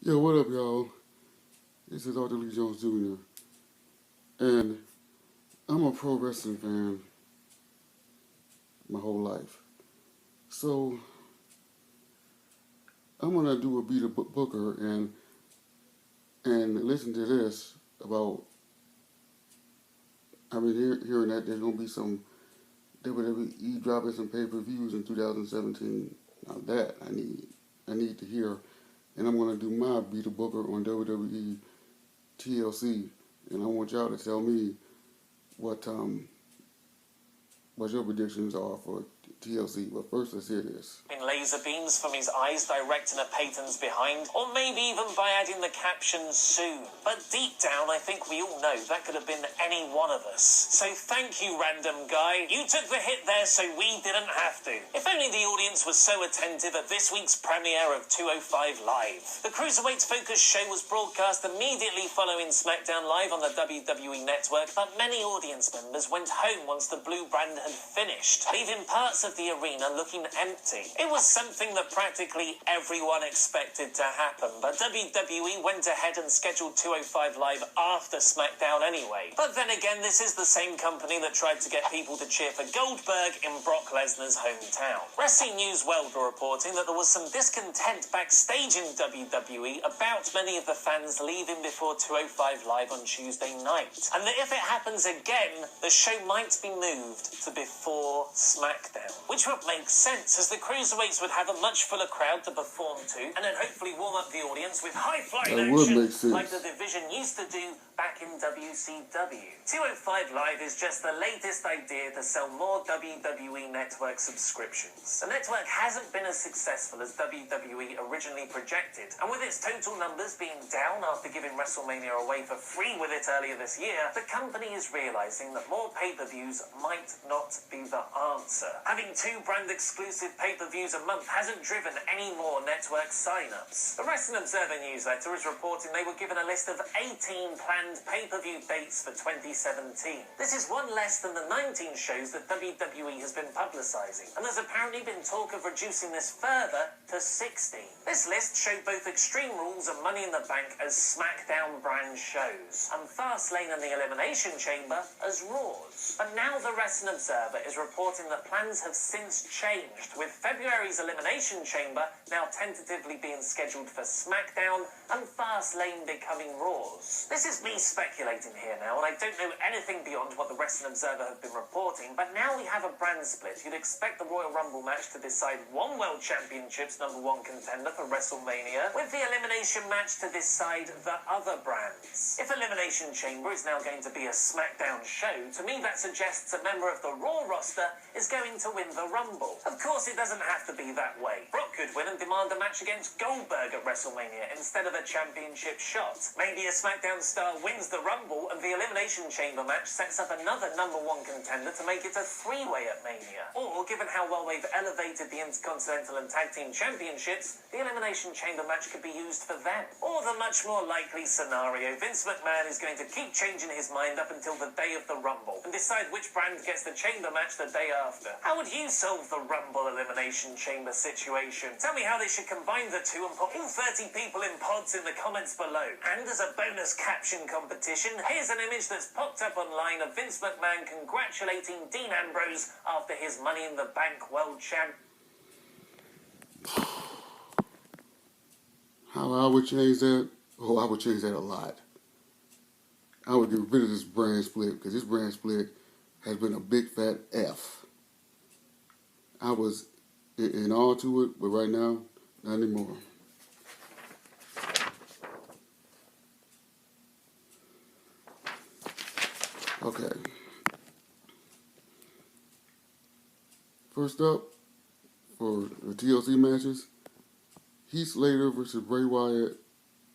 Yo, what up, y'all? This is Arthur Lee Jones Jr. And I'm a pro wrestling fan my whole life. So I'm gonna do a beat a booker and listen to this about. I've been hearing that there's gonna be some WWE dropping some pay-per-views in 2017. Now that I need to hear, and I'm gonna do my beat a booker on WWE TLC, and I want y'all to tell me what what your predictions are for TLC. But first, let's hear this. In laser beams from his eyes directing at Peyton's behind, or maybe even by adding the caption soon. But deep down, I think we all know that could have been any one of us. So thank you, random guy. You took the hit there so we didn't have to. If only the audience was so attentive at this week's premiere of 205 Live. The Cruiserweight Focus show was broadcast immediately following SmackDown Live on the WWE Network, but many audience members went home once the blue brand had finished, leaving parts of the arena looking empty. It was something that practically everyone expected to happen, but WWE went ahead and scheduled 205 Live after SmackDown anyway. But then again, this is the same company that tried to get people to cheer for Goldberg in Brock Lesnar's hometown. Wrestling News World were reporting that there was some discontent backstage in WWE about many of the fans leaving before 205 Live on Tuesday night, and that if it happens again, the show might be moved to before SmackDown. Which would make sense, as the Cruiserweights would have a much fuller crowd to perform to, and then hopefully warm up the audience with high-flying action like the division used to do back in WCW. 205 Live is just the latest idea to sell more WWE Network subscriptions. The network hasn't been as successful as WWE originally projected, and with its total numbers being down after giving WrestleMania away for free with it earlier this year, the company is realizing that more pay-per-views might not be the answer. Having 2 brand-exclusive pay-per-views a month hasn't driven any more network sign-ups. The Wrestling Observer newsletter is reporting they were given a list of 18 planned pay-per-view dates for 2017. This is one less than the 19 shows that WWE has been publicizing, and there's apparently been talk of reducing this further to 16. This list showed both Extreme Rules and Money in the Bank as SmackDown brand shows, and Fastlane and the Elimination Chamber as Raws. But now the Wrestling Observer is reporting that plans have since changed, with February's Elimination Chamber now tentatively being scheduled for SmackDown and Fastlane becoming Raws. This is me speculating here now, and I don't know anything beyond what the Wrestling Observer have been reporting, but now we have a brand split. You'd expect the Royal Rumble match to decide one World Championship's #1 contender for WrestleMania, with the Elimination match to decide the other brands. If Elimination Chamber is now going to be a SmackDown show, to me that suggests a member of the Raw roster is going to win the Rumble. Of course, it doesn't have to be that way. Brock could win and demand a match against Goldberg at WrestleMania instead of a championship shot. Maybe a SmackDown star wins the Rumble and the Elimination Chamber match sets up another #1 contender to make it a 3-way at Mania. Or, given how well they've elevated the Intercontinental and Tag Team Championships, the Elimination Chamber match could be used for them. Or the much more likely scenario, Vince McMahon is going to keep changing his mind up until the day of the Rumble and decide which brand gets the Chamber match the day after. How would you solve the Rumble Elimination Chamber situation? Tell me how they should combine the two and put all 30 people in pods in the comments below. And as a bonus caption competition, here's an image that's popped up online of Vince McMahon congratulating Dean Ambrose after his Money in the Bank World Champ. How I would change that? Oh, I would change that a lot. I would get rid of this brand split, because this brand split has been a big fat F. I was in all to it, but right now, not anymore. Okay. First up, for the TLC matches, Heath Slater versus Bray Wyatt.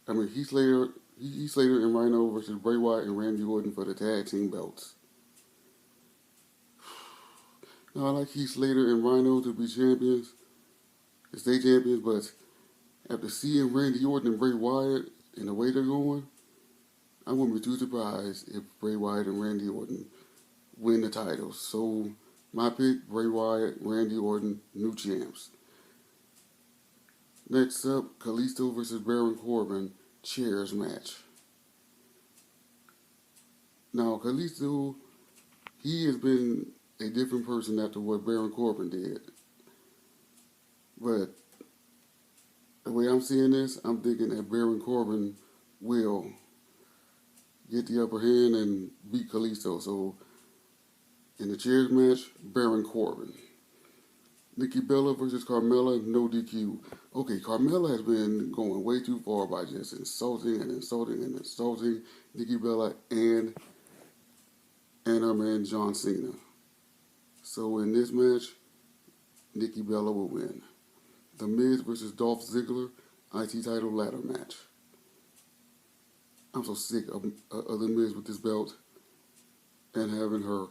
Heath Slater and Rhino versus Bray Wyatt and Randy Orton for the tag team belts. Now, I like Heath Slater and Rhino to be champions, to stay champions, but after seeing Randy Orton and Bray Wyatt and the way they're going, I wouldn't be too surprised if Bray Wyatt and Randy Orton win the titles. So, my pick, Bray Wyatt, Randy Orton, new champs. Next up, Kalisto versus Baron Corbin chairs match. Now, Kalisto, he has been a different person after what Baron Corbin did. But the way I'm seeing this, I'm thinking that Baron Corbin will get the upper hand and beat Kalisto. So, in the chairs match, Baron Corbin. Nikki Bella versus Carmella, no DQ. Okay, Carmella has been going way too far by just insulting Nikki Bella and her man John Cena. So in this match, Nikki Bella will win. The Miz versus Dolph Ziggler, IC title ladder match. I'm so sick of The Miz with this belt and having her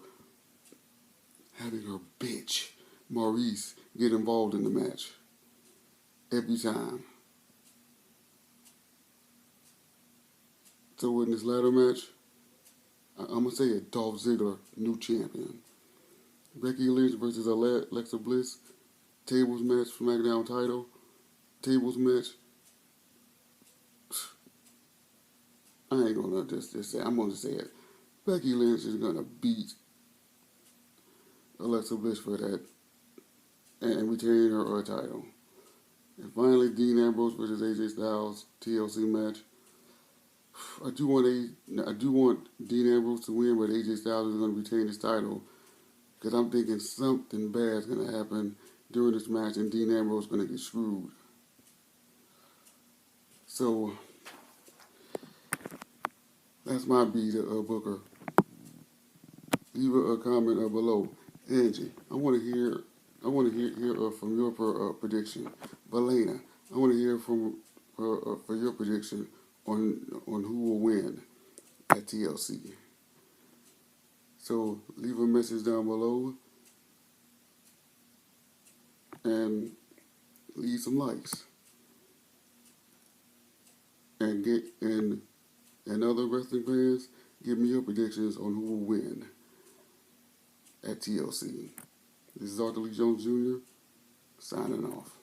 bitch Maurice get involved in the match every time. So in this ladder match, I'm going to say it, Dolph Ziggler, new champion. Becky Lynch versus Alexa Bliss, tables match, SmackDown title, tables match. I ain't going to just say, I'm going to say it. Becky Lynch is going to beat Alexa Bliss for that and retain her title. And finally, Dean Ambrose versus AJ Styles, TLC match. I do want Dean Ambrose to win, but AJ Styles is going to retain his title because I'm thinking something bad is going to happen during this match and Dean Ambrose is going to get screwed. So that's my beat, Booker. Leave a comment below. Angie, I want to hear from your prediction. Valena, I want to hear from for your prediction on who will win at TLC. So leave a message down below and leave some likes. And other wrestling fans, give me your predictions on who will win at TLC. This is Arthur Lee Jones Jr. signing off.